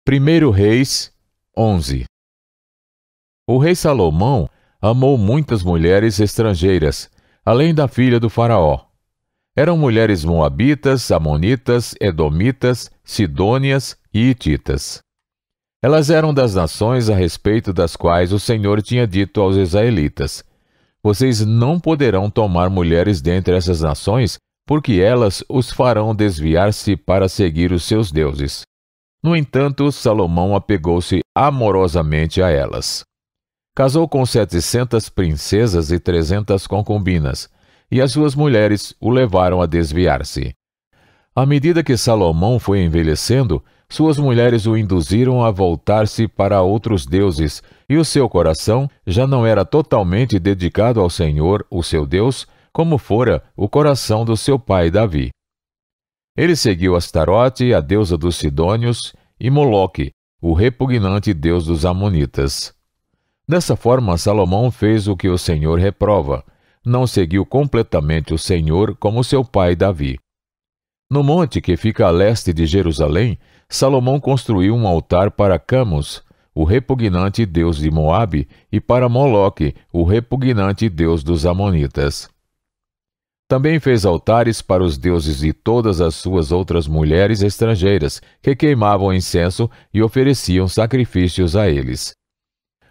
1 Reis 11. O rei Salomão amou muitas mulheres estrangeiras, além da filha do faraó. Eram mulheres moabitas, amonitas, edomitas, sidônias e hititas. Elas eram das nações a respeito das quais o Senhor tinha dito aos israelitas: vocês não poderão tomar mulheres dentre essas nações, porque elas os farão desviar-se para seguir os seus deuses. No entanto, Salomão apegou-se amorosamente a elas. Casou com 700 princesas e 300 concubinas, e as suas mulheres o levaram a desviar-se. À medida que Salomão foi envelhecendo, suas mulheres o induziram a voltar-se para outros deuses, e o seu coração já não era totalmente dedicado ao Senhor, o seu Deus, como fora o coração do seu pai Davi. Ele seguiu Astarote, a deusa dos Sidônios, e Moloque, o repugnante deus dos Amonitas. Dessa forma, Salomão fez o que o Senhor reprova. Não seguiu completamente o Senhor como seu pai Davi. No monte que fica a leste de Jerusalém, Salomão construiu um altar para Camus, o repugnante deus de Moabe, e para Moloque, o repugnante deus dos Amonitas. Também fez altares para os deuses de todas as suas outras mulheres estrangeiras, que queimavam incenso e ofereciam sacrifícios a eles.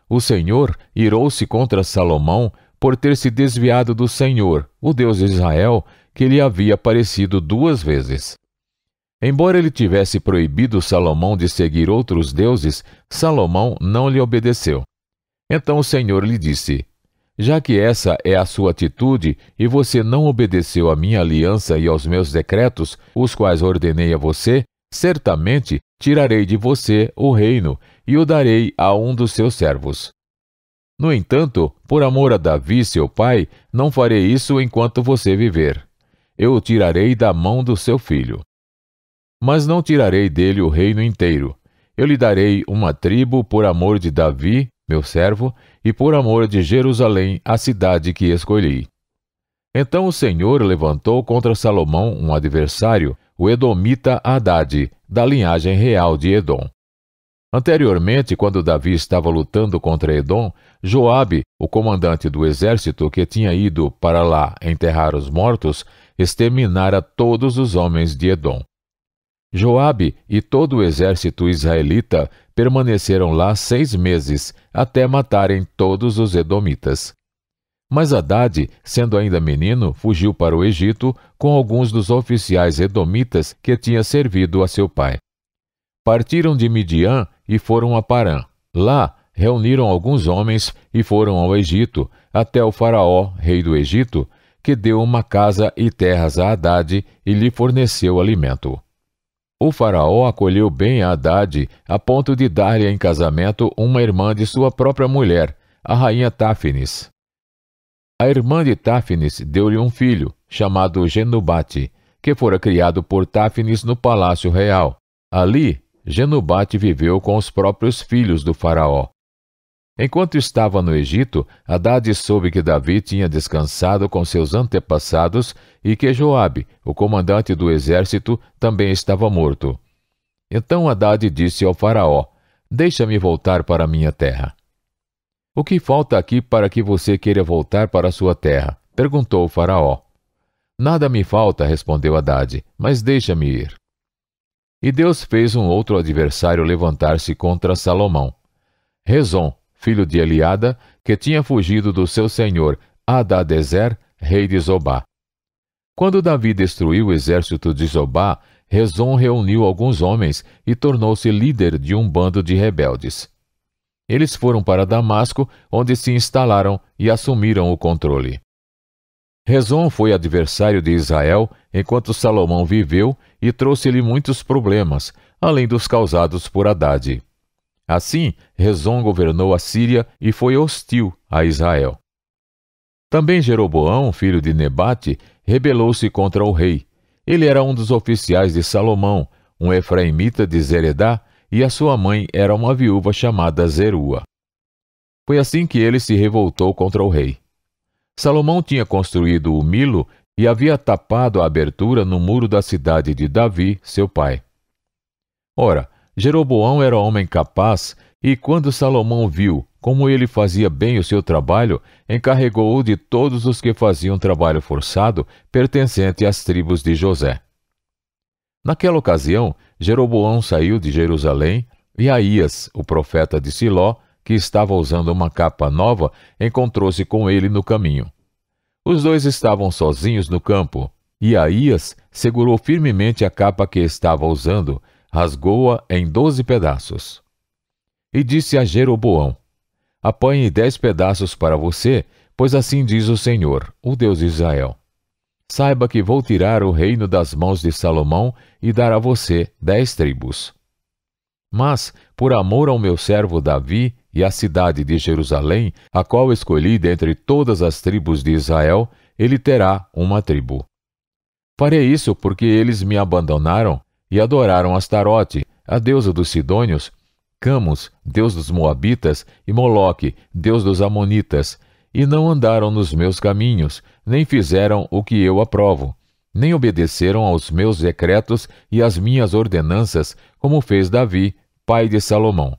O Senhor irou-se contra Salomão por ter se desviado do Senhor, o Deus de Israel, que lhe havia aparecido 2 vezes. Embora ele tivesse proibido Salomão de seguir outros deuses, Salomão não lhe obedeceu. Então o Senhor lhe disse: já que essa é a sua atitude e você não obedeceu à minha aliança e aos meus decretos, os quais ordenei a você, certamente tirarei de você o reino e o darei a um dos seus servos. No entanto, por amor a Davi, seu pai, não farei isso enquanto você viver. Eu o tirarei da mão do seu filho. Mas não tirarei dele o reino inteiro. Eu lhe darei uma tribo por amor de Davi, meu servo, e por amor de Jerusalém, a cidade que escolhi. Então o Senhor levantou contra Salomão um adversário, o edomita Hadade, da linhagem real de Edom. Anteriormente, quando Davi estava lutando contra Edom, Joabe, o comandante do exército que tinha ido para lá enterrar os mortos, exterminara todos os homens de Edom. Joabe e todo o exército israelita permaneceram lá 6 meses, até matarem todos os edomitas. Mas Hadade, sendo ainda menino, fugiu para o Egito com alguns dos oficiais edomitas que tinha servido a seu pai. Partiram de Midian e foram a Parã. Lá, reuniram alguns homens e foram ao Egito, até o faraó, rei do Egito, que deu uma casa e terras a Hadade e lhe forneceu alimento. O faraó acolheu bem a Hadade, a ponto de dar-lhe em casamento uma irmã de sua própria mulher, a rainha Táfnis. A irmã de Táfnis deu-lhe um filho, chamado Genubate, que fora criado por Táfnis no palácio real. Ali, Genubate viveu com os próprios filhos do faraó. Enquanto estava no Egito, Hadade soube que Davi tinha descansado com seus antepassados e que Joabe, o comandante do exército, também estava morto. Então Hadade disse ao faraó: deixa-me voltar para minha terra. O que falta aqui para que você queira voltar para sua terra? Perguntou o faraó. Nada me falta, respondeu Hadade, mas deixa-me ir. E Deus fez um outro adversário levantar-se contra Salomão. Rezon, filho de Eliada, que tinha fugido do seu senhor Hadadezer, rei de Zobá. Quando Davi destruiu o exército de Zobá, Rezon reuniu alguns homens e tornou-se líder de um bando de rebeldes. Eles foram para Damasco, onde se instalaram e assumiram o controle. Rezon foi adversário de Israel enquanto Salomão viveu e trouxe-lhe muitos problemas, além dos causados por Hadade. Assim, Rezon governou a Síria e foi hostil a Israel. Também Jeroboão, filho de Nebate, rebelou-se contra o rei. Ele era um dos oficiais de Salomão, um efraimita de Zeredá, e a sua mãe era uma viúva chamada Zerua. Foi assim que ele se revoltou contra o rei. Salomão tinha construído o Milo e havia tapado a abertura no muro da cidade de Davi, seu pai. Ora, Jeroboão era homem capaz, e quando Salomão viu como ele fazia bem o seu trabalho, encarregou-o de todos os que faziam trabalho forçado pertencente às tribos de José. Naquela ocasião, Jeroboão saiu de Jerusalém, e Aías, o profeta de Siló, que estava usando uma capa nova, encontrou-se com ele no caminho. Os dois estavam sozinhos no campo, e Aías segurou firmemente a capa que estava usando, rasgou-a em 12 pedaços. E disse a Jeroboão: Apanhe 10 pedaços para você, pois assim diz o Senhor, o Deus de Israel. Saiba que vou tirar o reino das mãos de Salomão e dar a você 10 tribos. Mas, por amor ao meu servo Davi e à cidade de Jerusalém, a qual escolhi dentre todas as tribos de Israel, ele terá uma tribo. Farei isso porque eles me abandonaram e adoraram Astarote, a deusa dos Sidônios, Camus, deus dos Moabitas, e Moloque, deus dos Amonitas, e não andaram nos meus caminhos, nem fizeram o que eu aprovo, nem obedeceram aos meus decretos e às minhas ordenanças, como fez Davi, pai de Salomão.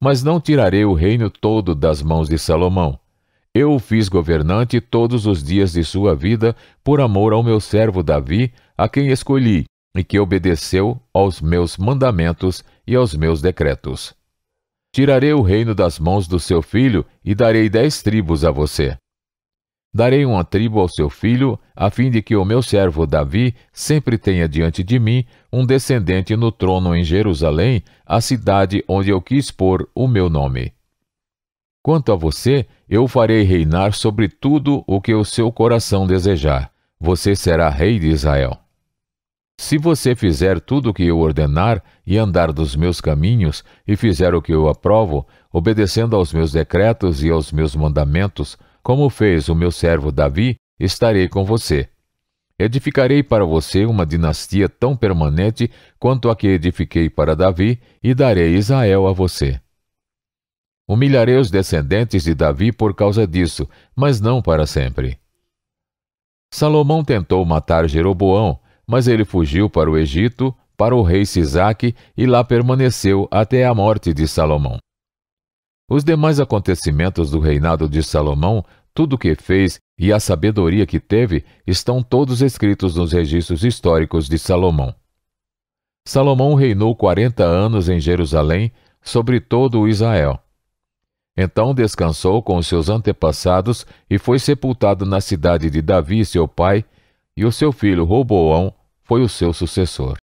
Mas não tirarei o reino todo das mãos de Salomão. Eu o fiz governante todos os dias de sua vida, por amor ao meu servo Davi, a quem escolhi, e que obedeceu aos meus mandamentos e aos meus decretos. Tirarei o reino das mãos do seu filho e darei 10 tribos a você. Darei uma tribo ao seu filho, a fim de que o meu servo Davi sempre tenha diante de mim um descendente no trono em Jerusalém, a cidade onde eu quis pôr o meu nome. Quanto a você, eu o farei reinar sobre tudo o que o seu coração desejar. Você será rei de Israel. Se você fizer tudo o que eu ordenar e andar dos meus caminhos e fizer o que eu aprovo, obedecendo aos meus decretos e aos meus mandamentos, como fez o meu servo Davi, estarei com você. Edificarei para você uma dinastia tão permanente quanto a que edifiquei para Davi, e darei Israel a você. Humilharei os descendentes de Davi por causa disso, mas não para sempre. Salomão tentou matar Jeroboão, mas ele fugiu para o Egito, para o rei Sisaque, e lá permaneceu até a morte de Salomão. Os demais acontecimentos do reinado de Salomão, tudo o que fez e a sabedoria que teve, estão todos escritos nos registros históricos de Salomão. Salomão reinou 40 anos em Jerusalém, sobre todo o Israel. Então descansou com os seus antepassados e foi sepultado na cidade de Davi, seu pai, e o seu filho Roboão foi o seu sucessor.